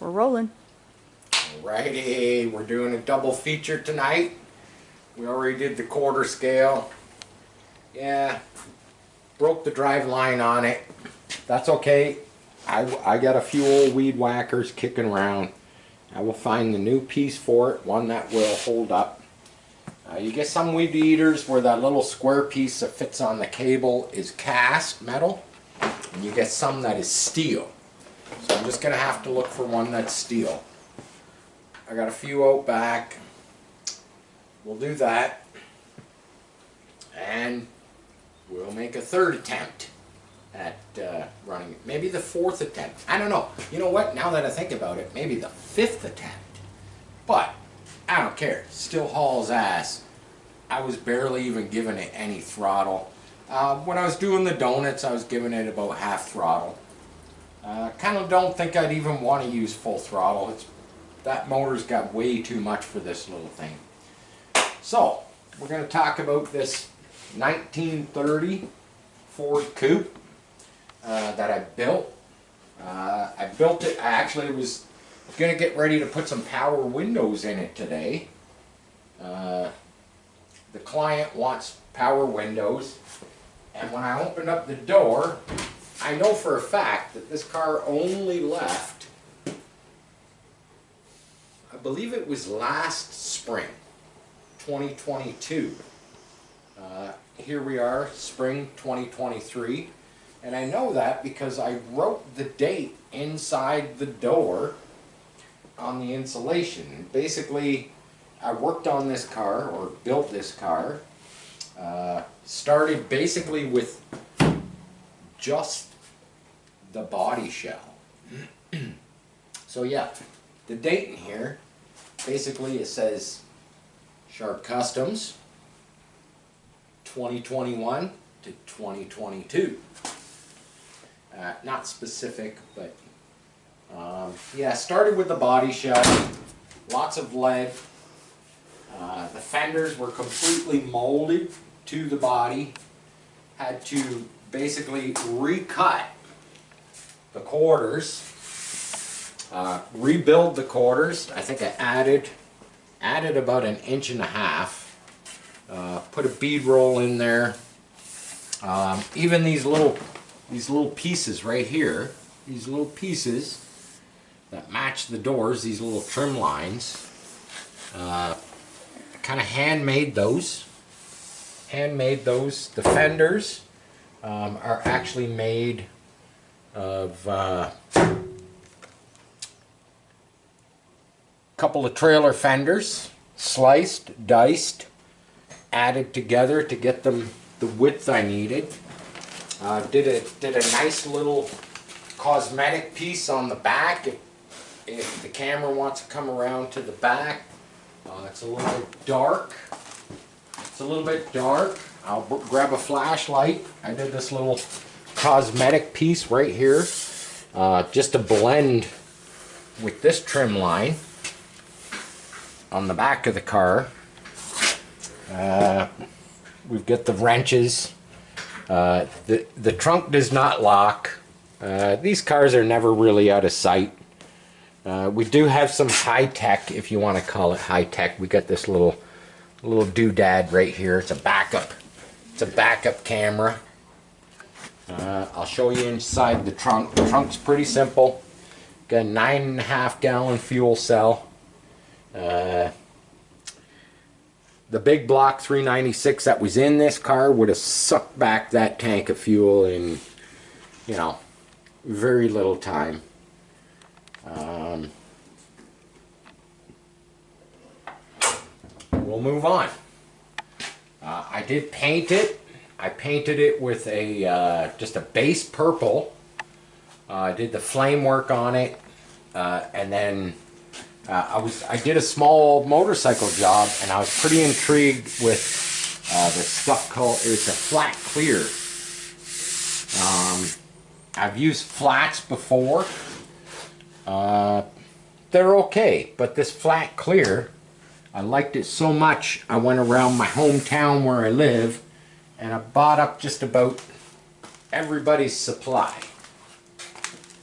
We're rolling. Alrighty, we're doing a double feature tonight. We already did the quarter scale. Yeah, broke the drive line on it. That's okay. I got a few old weed whackers kicking around. I will find the new piece for it, one that will hold up. You get some weed eaters where that little square piece that fits on the cable is cast metal, and you get some that is steel. So I'm just going to have to look for one that's steel. I got a few out back. We'll do that. And we'll make a third attempt at running it. Maybe the fourth attempt. I don't know. You know what? Now that I think about it, maybe the fifth attempt. But I don't care. Still hauls ass. I was barely even giving it any throttle. When I was doing the donuts, I was giving it about half throttle. Kind of don't think I'd even want to use full throttle. That motor's got way too much for this little thing. So, we're going to talk about this 1930 Ford Coupe that I built. I built it, I actually was going to get ready to put some power windows in it today. The client wants power windows, and when I opened up the door, I know for a fact that this car only left, I believe it was last spring, 2022. Here we are, spring 2023, and I know that because I wrote the date inside the door on the insulation. Basically, I worked on this car, or built this car, started basically with just the body shell. So yeah, the date in here, basically it says Sharp Customs 2021 to 2022. Not specific, but yeah, started with the body shell, lots of lead. The fenders were completely molded to the body. Had to basically recut the quarters, rebuild the quarters. I think I added about 1.5 inches. Put a bead roll in there. Even these little pieces right here, these little pieces that match the doors, these little trim lines. Kind of handmade those. The fenders are actually made of a couple of trailer fenders, sliced, diced, added together to get them the width I needed. Did a nice little cosmetic piece on the back if the camera wants to come around to the back. It's a little bit dark. I'll grab a flashlight. I did this little cosmetic piece right here, just to blend with this trim line on the back of the car. We've got the wrenches. The trunk does not lock. These cars are never really out of sight. We do have some high-tech, if you want to call it high-tech. We got this little doodad right here. It's a backup camera. I'll show you inside the trunk. The trunk's pretty simple. Got a 9.5 gallon fuel cell. The big block 396 that was in this car would have sucked back that tank of fuel in, you know, very little time. We'll move on. I did paint it. I painted it with a just a base purple. I did the flame work on it, and then I did a small motorcycle job, and I was pretty intrigued with this stuff called, it's a flat clear. I've used flats before. They're okay, but this flat clear, I liked it so much, I went around my hometown where I live, and I bought up just about everybody's supply.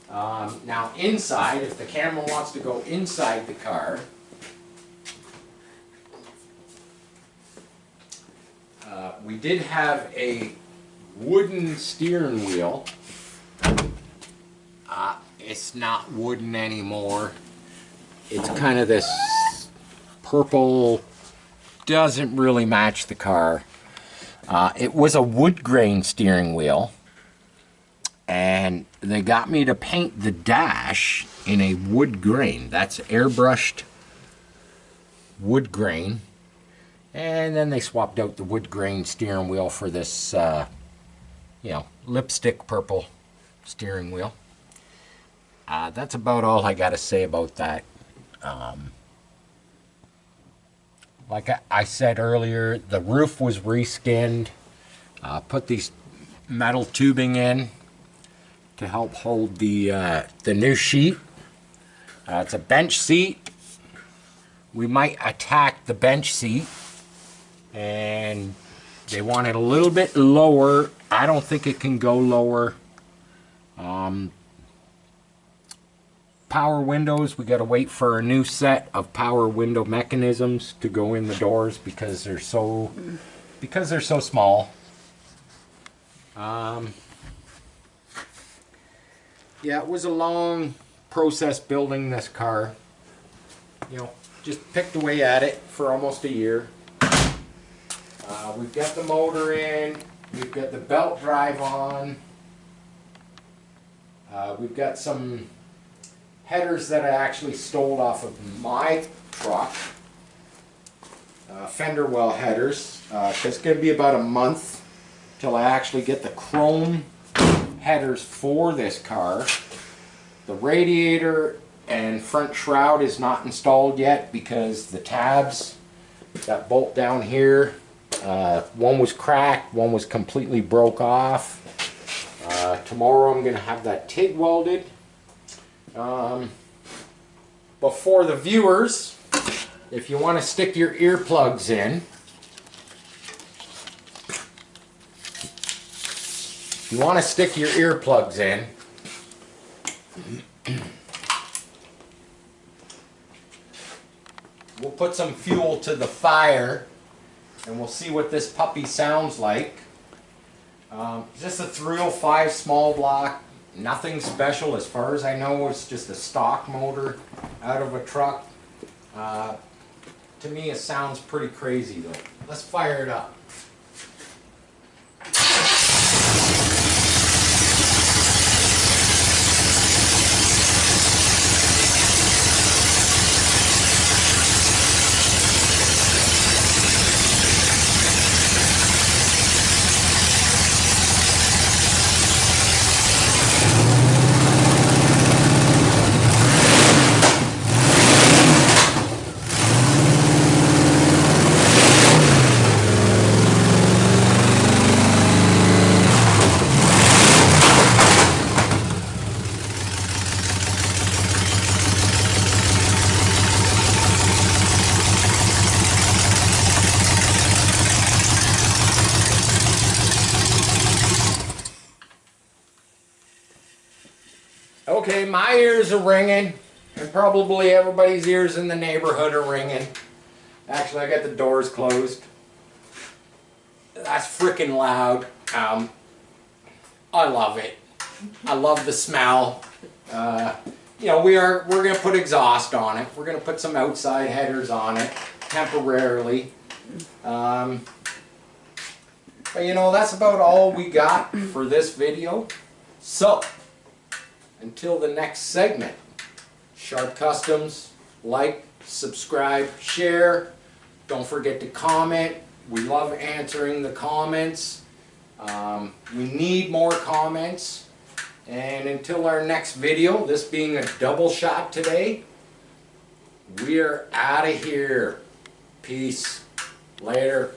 Now inside, if the camera wants to go inside the car, we did have a wooden steering wheel. It's not wooden anymore. It's kind of this purple, doesn't really match the car. It was a wood grain steering wheel, and they got me to paint the dash in a wood grain. That's airbrushed wood grain. And then they swapped out the wood grain steering wheel for this, you know, lipstick purple steering wheel. That's about all I got to say about that. Like I said earlier, the roof was reskinned. Put these metal tubing in to help hold the new sheet. It's a bench seat. We might attack the bench seat, and they want it a little bit lower. I don't think it can go lower. Power windows, we got to wait for a new set of power window mechanisms to go in the doors because they're so small. Yeah, it was a long process building this car. You know, just picked away at it for almost a year. We've got the motor in, we've got the belt drive on, we've got some headers that I actually stole off of my truck, fender well headers. It's going to be about a month till I actually get the chrome headers for this car. The radiator and front shroud is not installed yet because the tabs that bolt down here, one was cracked, one was completely broke off. Tomorrow I'm going to have that TIG welded. But for the viewers, if you want to stick your earplugs in, we'll put some fuel to the fire and we'll see what this puppy sounds like. Just a 305 small block, nothing special as far as I know. It's just a stock motor out of a truck. To me it sounds pretty crazy though. Let's fire it up. Okay, my ears are ringing, and probably everybody's ears in the neighborhood are ringing. Actually, I got the doors closed. That's freaking loud. I love it. I love the smell. You know, we're going to put exhaust on it. We're going to put some outside headers on it temporarily. But you know, that's about all we got for this video. So, until the next segment, Sharp Customs, like, subscribe, share. Don't forget to comment. We love answering the comments. We need more comments. And until our next video, this being a double shot today, we are out of here. Peace. Later.